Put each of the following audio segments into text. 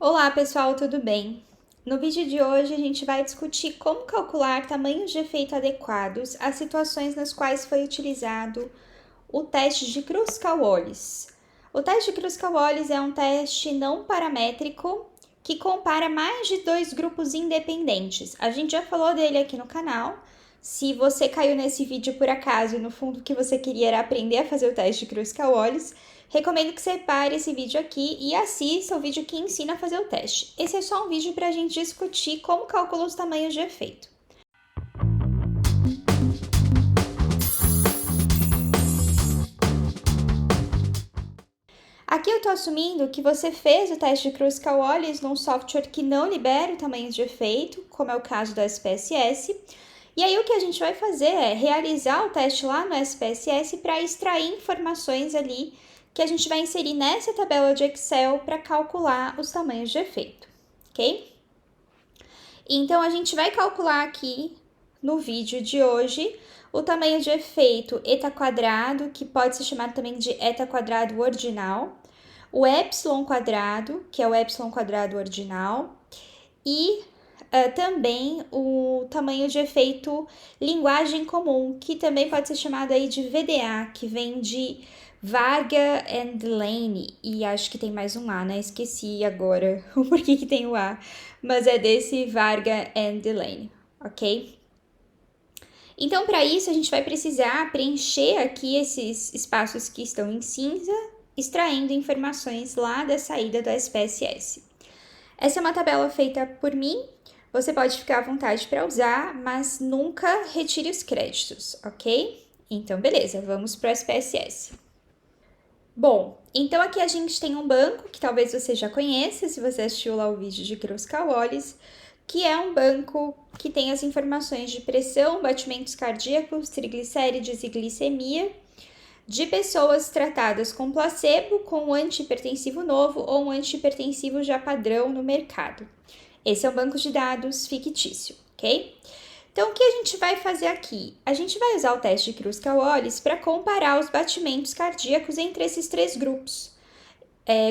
Olá pessoal, tudo bem? No vídeo de hoje a gente vai discutir como calcular tamanhos de efeito adequados às situações nas quais foi utilizado o teste de Kruskal-Wallis. O teste de Kruskal-Wallis é um teste não paramétrico que compara mais de dois grupos independentes. A gente já falou dele aqui no canal. Se você caiu nesse vídeo por acaso e no fundo o que você queria era aprender a fazer o teste de Kruskal-Wallis, recomendo que você pare esse vídeo aqui e assista o vídeo que ensina a fazer o teste. Esse é só um vídeo para a gente discutir como calcula os tamanhos de efeito. Aqui eu estou assumindo que você fez o teste de Kruskal-Wallis num software que não libera o tamanho de efeito, como é o caso do SPSS. E aí o que a gente vai fazer é realizar o teste lá no SPSS para extrair informações ali que a gente vai inserir nessa tabela de Excel para calcular os tamanhos de efeito, ok? Então a gente vai calcular aqui no vídeo de hoje o tamanho de efeito eta quadrado, que pode ser chamado também de eta quadrado ordinal, o epsilon quadrado, que é o epsilon quadrado ordinal, e também o tamanho de efeito linguagem comum, que também pode ser chamado aí de VDA, que vem de Varga and Delaney, e acho que tem mais um A, né? Esqueci agora o porquê que tem o A, mas é desse Varga and Delaney, ok? Então, para isso, a gente vai precisar preencher aqui esses espaços que estão em cinza, extraindo informações lá da saída do SPSS. Essa é uma tabela feita por mim, você pode ficar à vontade para usar, mas nunca retire os créditos, ok? Então, beleza, vamos para o SPSS. Bom, então aqui a gente tem um banco que talvez você já conheça, se você assistiu lá o vídeo de Kruskal-Wallis, que é um banco que tem as informações de pressão, batimentos cardíacos, triglicérides e glicemia de pessoas tratadas com placebo, com um antihipertensivo novo ou um antihipertensivo já padrão no mercado. Esse é um banco de dados fictício, ok? Então, o que a gente vai fazer aqui? A gente vai usar o teste de Kruskal-Wallis para comparar os batimentos cardíacos entre esses três grupos.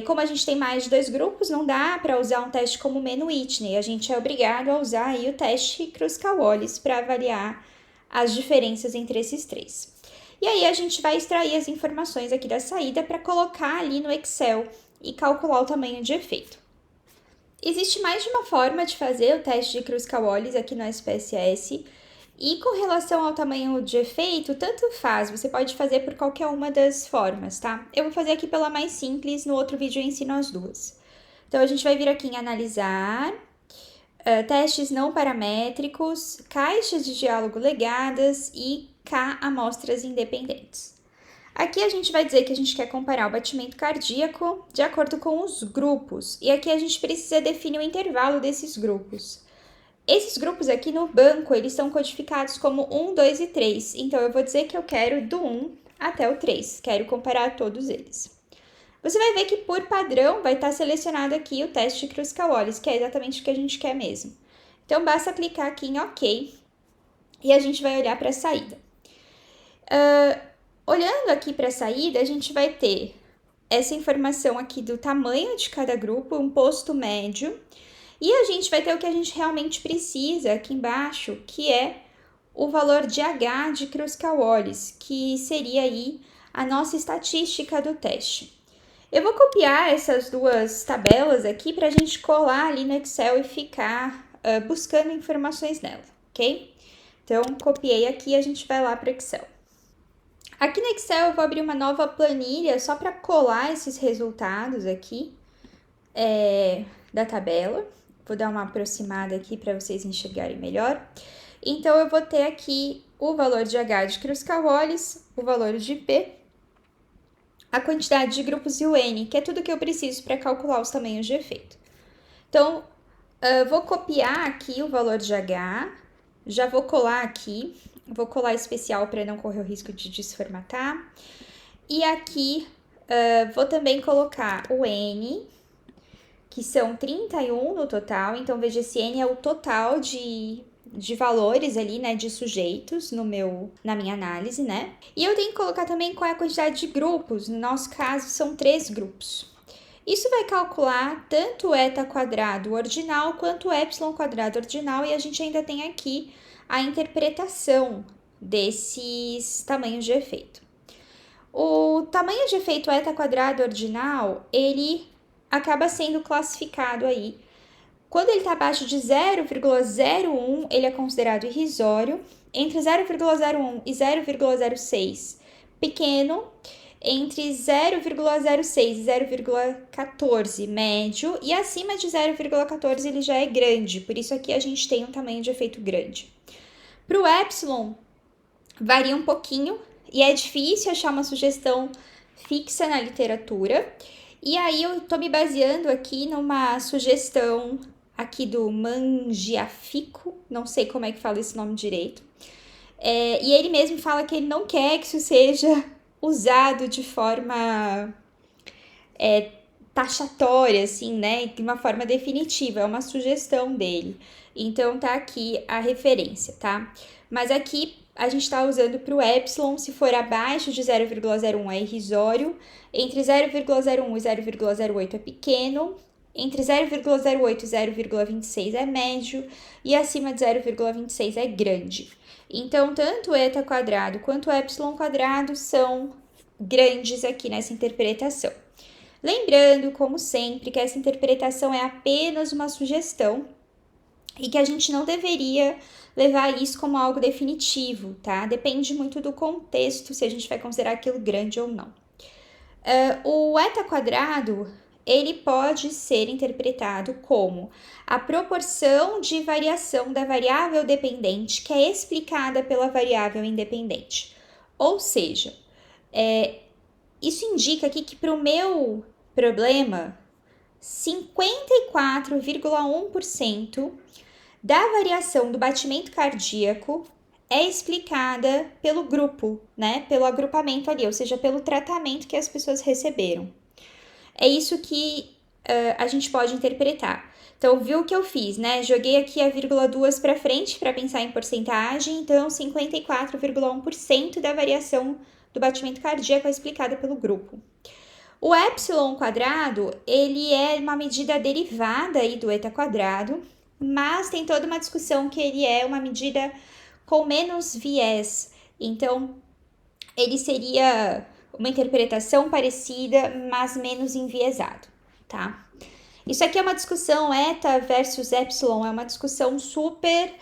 Como a gente tem mais de dois grupos, não dá para usar um teste como o Menu-Whitney. A gente é obrigado a usar aí o teste Kruskal-Wallis para avaliar as diferenças entre esses três. E aí a gente vai extrair as informações aqui da saída para colocar ali no Excel e calcular o tamanho de efeito. Existe mais de uma forma de fazer o teste de Kruskal-Wallis aqui no SPSS. E com relação ao tamanho de efeito, tanto faz, você pode fazer por qualquer uma das formas, tá? Eu vou fazer aqui pela mais simples, no outro vídeo eu ensino as duas. Então, a gente vai vir aqui em analisar, testes não paramétricos, caixas de diálogo legadas e K amostras independentes. Aqui a gente vai dizer que a gente quer comparar o batimento cardíaco de acordo com os grupos, e aqui a gente precisa definir o intervalo desses grupos. Esses grupos aqui no banco, eles são codificados como 1, 2 e 3. Então, eu vou dizer que eu quero do 1 até o 3. Quero comparar todos eles. Você vai ver que, por padrão, vai estar selecionado aqui o teste de Kruskal-Wallis, que é exatamente o que a gente quer mesmo. Então, basta clicar aqui em OK e a gente vai olhar para a saída. Olhando aqui para a saída, a gente vai ter essa informação aqui do tamanho de cada grupo, um posto médio, e a gente vai ter o que a gente realmente precisa aqui embaixo, que é o valor de H de Kruskal-Wallis, que seria aí a nossa estatística do teste. Eu vou copiar essas duas tabelas aqui para a gente colar ali no Excel e ficar buscando informações nela, ok? Então, copiei aqui e a gente vai lá para o Excel. Aqui no Excel eu vou abrir uma nova planilha só para colar esses resultados aqui da tabela. Vou dar uma aproximada aqui para vocês enxergarem melhor. Então, eu vou ter aqui o valor de H de Kruskal-Wallis, o valor de P, a quantidade de grupos e o N, que é tudo que eu preciso para calcular os tamanhos de efeito. Então, vou copiar aqui o valor de H, já vou colar aqui, vou colar especial para não correr o risco de desformatar. E aqui, vou também colocar o N, que são 31 no total, então veja, esse N é o total de valores ali, né, de sujeitos na minha análise, né? E eu tenho que colocar também qual é a quantidade de grupos, no nosso caso são 3 grupos. Isso vai calcular tanto o eta quadrado ordinal quanto o epsilon quadrado ordinal, e a gente ainda tem aqui a interpretação desses tamanhos de efeito. O tamanho de efeito eta quadrado ordinal, ele acaba sendo classificado aí. Quando ele está abaixo de 0,01, ele é considerado irrisório. Entre 0,01 e 0,06, pequeno. Entre 0,06 e 0,14, médio. E acima de 0,14 ele já é grande. Por isso aqui a gente tem um tamanho de efeito grande. Para o epsilon, varia um pouquinho. E é difícil achar uma sugestão fixa na literatura. E aí eu estou me baseando aqui numa sugestão aqui do Mangiafico, não sei como é que fala esse nome direito. E ele mesmo fala que ele não quer que isso seja usado de forma taxatória, assim, né? De uma forma definitiva, é uma sugestão dele. Então tá aqui a referência, tá? Mas aqui a gente está usando para o epsilon, se for abaixo de 0,01 é irrisório, entre 0,01 e 0,08 é pequeno, entre 0,08 e 0,26 é médio e acima de 0,26 é grande. Então, tanto o eta quadrado quanto o epsilon quadrado são grandes aqui nessa interpretação. Lembrando, como sempre, que essa interpretação é apenas uma sugestão e que a gente não deveria levar isso como algo definitivo, tá? Depende muito do contexto, se a gente vai considerar aquilo grande ou não. O eta quadrado, ele pode ser interpretado como a proporção de variação da variável dependente que é explicada pela variável independente. Ou seja, isso indica aqui que para o meu problema, 54,1% da variação do batimento cardíaco é explicada pelo grupo, né? Pelo agrupamento ali, ou seja, pelo tratamento que as pessoas receberam. É isso que a gente pode interpretar. Então, viu o que eu fiz, né? Joguei aqui a 0,2 para frente para pensar em porcentagem, então 54,1% da variação do batimento cardíaco é explicada pelo grupo. O epsilon quadrado, ele é uma medida derivada aí do eta quadrado, mas tem toda uma discussão que ele é uma medida com menos viés. Então, ele seria uma interpretação parecida, mas menos enviesado, tá? Isso aqui é uma discussão eta versus epsilon, é uma discussão super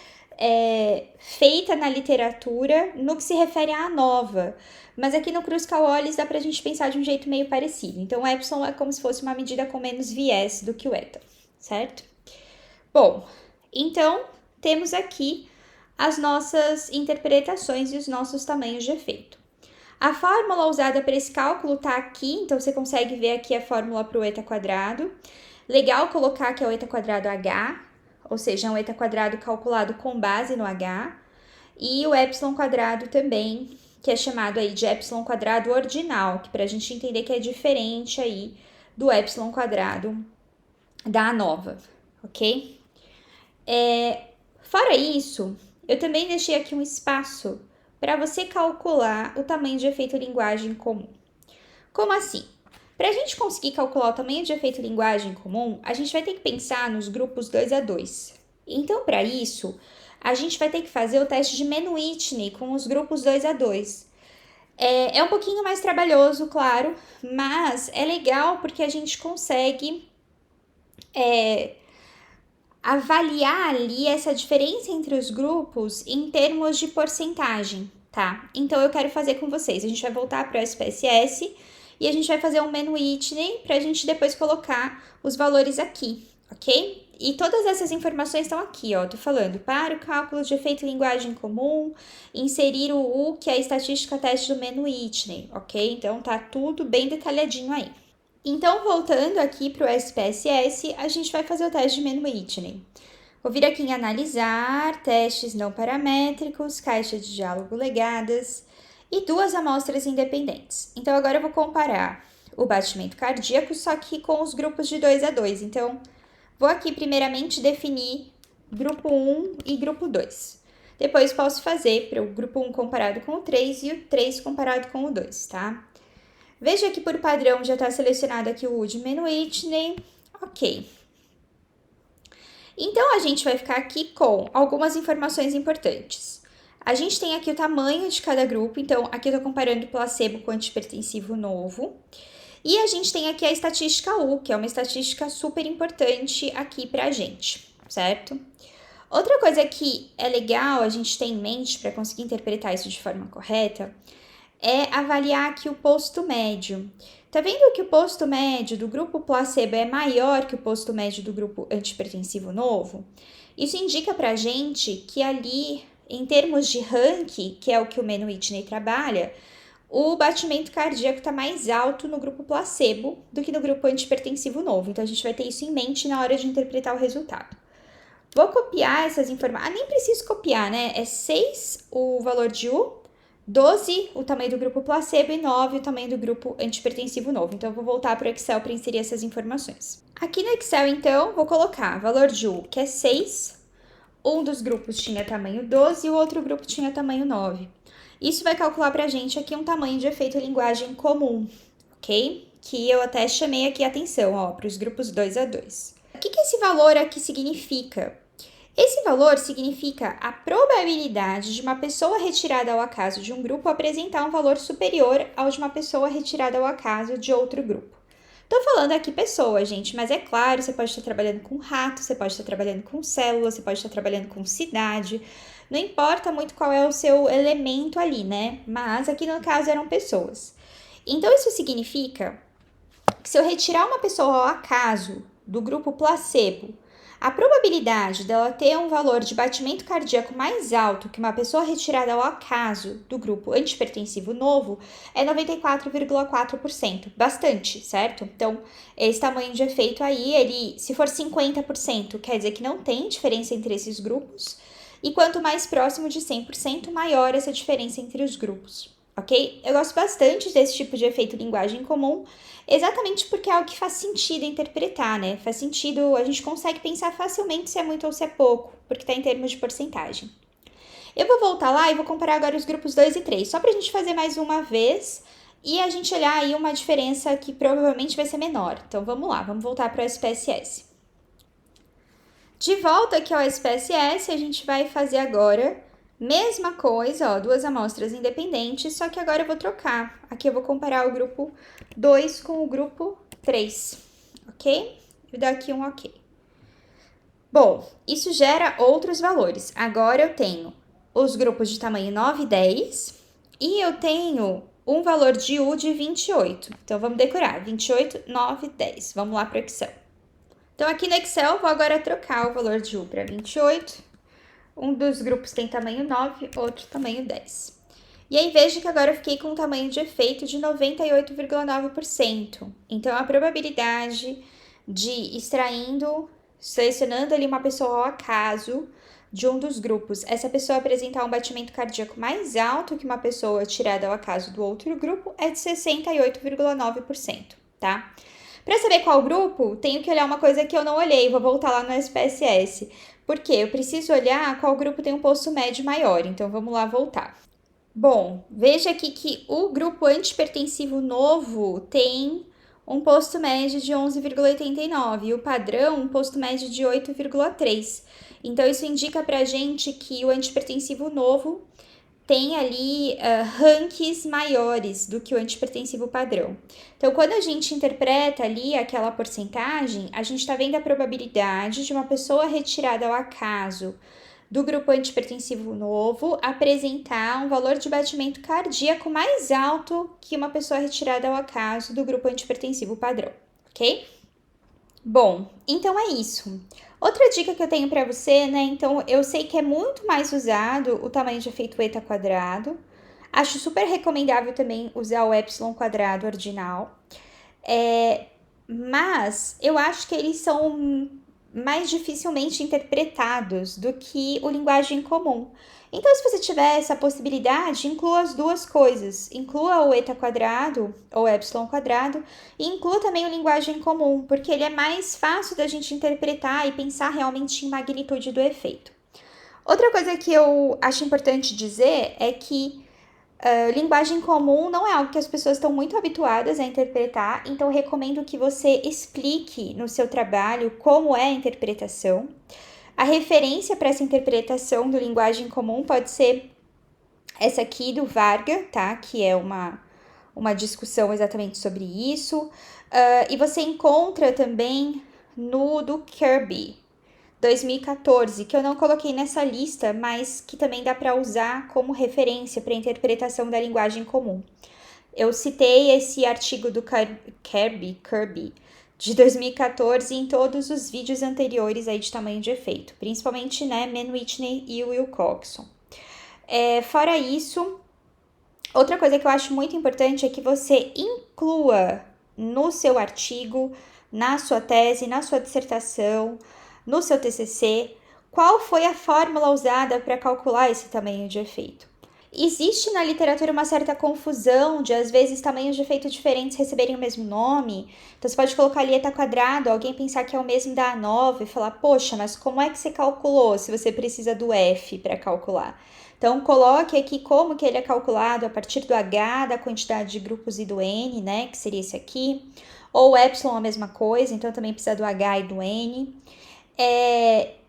feita na literatura no que se refere à ANOVA. Mas aqui no Kruskal-Wallis dá pra gente pensar de um jeito meio parecido. Então, o epsilon é como se fosse uma medida com menos viés do que o eta, certo? Bom, então temos aqui as nossas interpretações e os nossos tamanhos de efeito. A fórmula usada para esse cálculo está aqui, então você consegue ver aqui a fórmula para o eta quadrado. Legal colocar que é o eta quadrado H, ou seja, é um eta quadrado calculado com base no H. E o epsilon quadrado também, que é chamado aí de epsilon quadrado ordinal, que para a gente entender que é diferente aí do epsilon quadrado da ANOVA, ok? Fora isso, eu também deixei aqui um espaço para você calcular o tamanho de efeito linguagem comum. Como assim? Para a gente conseguir calcular o tamanho de efeito linguagem comum, a gente vai ter que pensar nos grupos 2 a 2. Então, para isso, a gente vai ter que fazer o teste de Mann-Whitney com os grupos 2 a 2. É um pouquinho mais trabalhoso, claro, mas é legal porque a gente consegue avaliar ali essa diferença entre os grupos em termos de porcentagem, tá? Então, eu quero fazer com vocês. A gente vai voltar para o SPSS e a gente vai fazer um Mann-Whitney para a gente depois colocar os valores aqui, ok? E todas essas informações estão aqui, ó. Tô falando para o cálculo de efeito linguagem comum, inserir o U, que é a estatística teste do Mann-Whitney, ok? Então, tá tudo bem detalhadinho aí. Então, voltando aqui para o SPSS, a gente vai fazer o teste de Mann-Whitney. Vou vir aqui em analisar, testes não paramétricos, caixa de diálogo legadas e 2 amostras independentes. Então, agora eu vou comparar o batimento cardíaco, só que com os grupos de 2 a 2. Então, vou aqui primeiramente definir grupo 1 e grupo 2. Depois posso fazer para o grupo 1 comparado com o 3 e o 3 comparado com o 2, tá? Veja que por padrão já está selecionado aqui o Woodman Whitney. Ok. Então, a gente vai ficar aqui com algumas informações importantes. A gente tem aqui o tamanho de cada grupo, então aqui eu estou comparando placebo com antipertensivo novo. E a gente tem aqui a estatística U, que é uma estatística super importante aqui pra gente, certo? Outra coisa que é legal a gente ter em mente para conseguir interpretar isso de forma correta é avaliar aqui o posto médio. Tá vendo que o posto médio do grupo placebo é maior que o posto médio do grupo antipertensivo novo? Isso indica pra gente que ali, em termos de ranking, que é o que o Mano Whitney trabalha, o batimento cardíaco está mais alto no grupo placebo do que no grupo antipertensivo novo. Então, a gente vai ter isso em mente na hora de interpretar o resultado. Vou copiar essas informações. Nem preciso copiar, né? É 6 o valor de U, 12 o tamanho do grupo placebo e 9 o tamanho do grupo antipertensivo novo. Então, eu vou voltar para o Excel para inserir essas informações. Aqui no Excel, então, vou colocar valor de U, que é 6. Um dos grupos tinha tamanho 12 e o outro grupo tinha tamanho 9. Isso vai calcular pra gente aqui um tamanho de efeito linguagem comum, ok? Que eu até chamei aqui a atenção, ó, para os grupos 2 a 2. O que esse valor aqui significa? Esse valor significa a probabilidade de uma pessoa retirada ao acaso de um grupo apresentar um valor superior ao de uma pessoa retirada ao acaso de outro grupo. Tô falando aqui pessoa, gente, mas é claro, você pode estar trabalhando com rato, você pode estar trabalhando com célula, você pode estar trabalhando com cidade. Não importa muito qual é o seu elemento ali, né? Mas aqui no caso eram pessoas. Então isso significa que se eu retirar uma pessoa ao acaso do grupo placebo, a probabilidade dela ter um valor de batimento cardíaco mais alto que uma pessoa retirada ao acaso do grupo antipertensivo novo é 94,4%. Bastante, certo? Então, esse tamanho de efeito aí, ele, se for 50%, quer dizer que não tem diferença entre esses grupos. E quanto mais próximo de 100%, maior essa diferença entre os grupos, ok? Eu gosto bastante desse tipo de efeito linguagem comum, exatamente porque é algo que faz sentido interpretar, né? Faz sentido, a gente consegue pensar facilmente se é muito ou se é pouco, porque está em termos de porcentagem. Eu vou voltar lá e vou comparar agora os grupos 2 e 3, só para a gente fazer mais uma vez e a gente olhar aí uma diferença que provavelmente vai ser menor. Então vamos lá, vamos voltar para o SPSS. De volta aqui ao SPSS, a gente vai fazer agora mesma coisa, ó, duas amostras independentes, só que agora eu vou trocar. Aqui eu vou comparar o grupo 2 com o grupo 3, ok? E dar aqui um ok. Bom, isso gera outros valores. Agora eu tenho os grupos de tamanho 9 e 10 e eu tenho um valor de U de 28. Então, vamos decorar, 28, 9, 10. Vamos lá para o Excel. Então, aqui no Excel, vou agora trocar o valor de U para 28. Um dos grupos tem tamanho 9, outro tamanho 10. E aí, veja que agora eu fiquei com um tamanho de efeito de 98,9%. Então, a probabilidade de selecionando ali uma pessoa ao acaso de um dos grupos, essa pessoa apresentar um batimento cardíaco mais alto que uma pessoa tirada ao acaso do outro grupo é de 68,9%, tá? Para saber qual grupo, tenho que olhar uma coisa que eu não olhei, vou voltar lá no SPSS. Porque eu preciso olhar qual grupo tem um posto médio maior, então vamos lá voltar. Bom, veja aqui que o grupo antipertensivo novo tem um posto médio de 11,89 e o padrão um posto médio de 8,3. Então, isso indica pra gente que o antipertensivo novo tem ali rankings maiores do que o antipertensivo padrão. Então, quando a gente interpreta ali aquela porcentagem, a gente está vendo a probabilidade de uma pessoa retirada ao acaso do grupo antipertensivo novo apresentar um valor de batimento cardíaco mais alto que uma pessoa retirada ao acaso do grupo antipertensivo padrão, ok? Bom, então é isso. Outra dica que eu tenho para você, né? Então, eu sei que é muito mais usado o tamanho de efeito eta quadrado. Acho super recomendável também usar o epsilon quadrado ordinal. Mas eu acho que eles são mais dificilmente interpretados do que o linguagem comum. Então, se você tiver essa possibilidade, inclua as duas coisas. Inclua o eta quadrado ou epsilon quadrado e inclua também o linguagem comum, porque ele é mais fácil da gente interpretar e pensar realmente em magnitude do efeito. Outra coisa que eu acho importante dizer é que Linguagem comum não é algo que as pessoas estão muito habituadas a interpretar, então eu recomendo que você explique no seu trabalho como é a interpretação. A referência para essa interpretação do linguagem comum pode ser essa aqui do Varga, tá? Que é uma discussão exatamente sobre isso. E você encontra também no do Kirby, 2014, que eu não coloquei nessa lista, mas que também dá para usar como referência para interpretação da linguagem comum. Eu citei esse artigo do Kirby de 2014 em todos os vídeos anteriores aí de tamanho de efeito, principalmente, né, Man Whitney e Will Coxon. Fora isso, outra coisa que eu acho muito importante é que você inclua no seu artigo, na sua tese, na sua dissertação, no seu TCC, qual foi a fórmula usada para calcular esse tamanho de efeito. Existe na literatura uma certa confusão de, às vezes, tamanhos de efeito diferentes receberem o mesmo nome. Então, você pode colocar ali eta quadrado, alguém pensar que é o mesmo da ANOVA e falar, poxa, mas como é que você calculou se você precisa do F para calcular? Então, coloque aqui como que ele é calculado a partir do H, da quantidade de grupos e do N, né, que seria esse aqui. Ou Epsilon a mesma coisa, então também precisa do H e do N.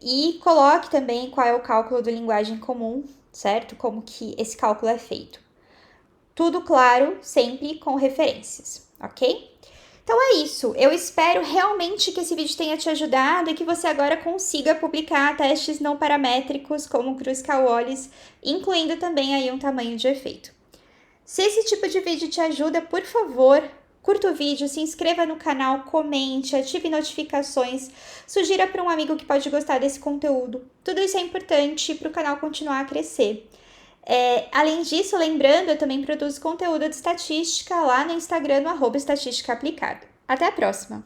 E coloque também qual é o cálculo do linguagem comum, certo? Como que esse cálculo é feito. Tudo claro, sempre com referências, ok? Então é isso. Eu espero realmente que esse vídeo tenha te ajudado e que você agora consiga publicar testes não paramétricos como Kruskal-Wallis, incluindo também aí um tamanho de efeito. Se esse tipo de vídeo te ajuda, por favor, curta o vídeo, se inscreva no canal, comente, ative notificações, sugira para um amigo que pode gostar desse conteúdo. Tudo isso é importante para o canal continuar a crescer. Além disso, lembrando, eu também produzo conteúdo de estatística lá no Instagram, no @estatísticaaplicada. Até a próxima!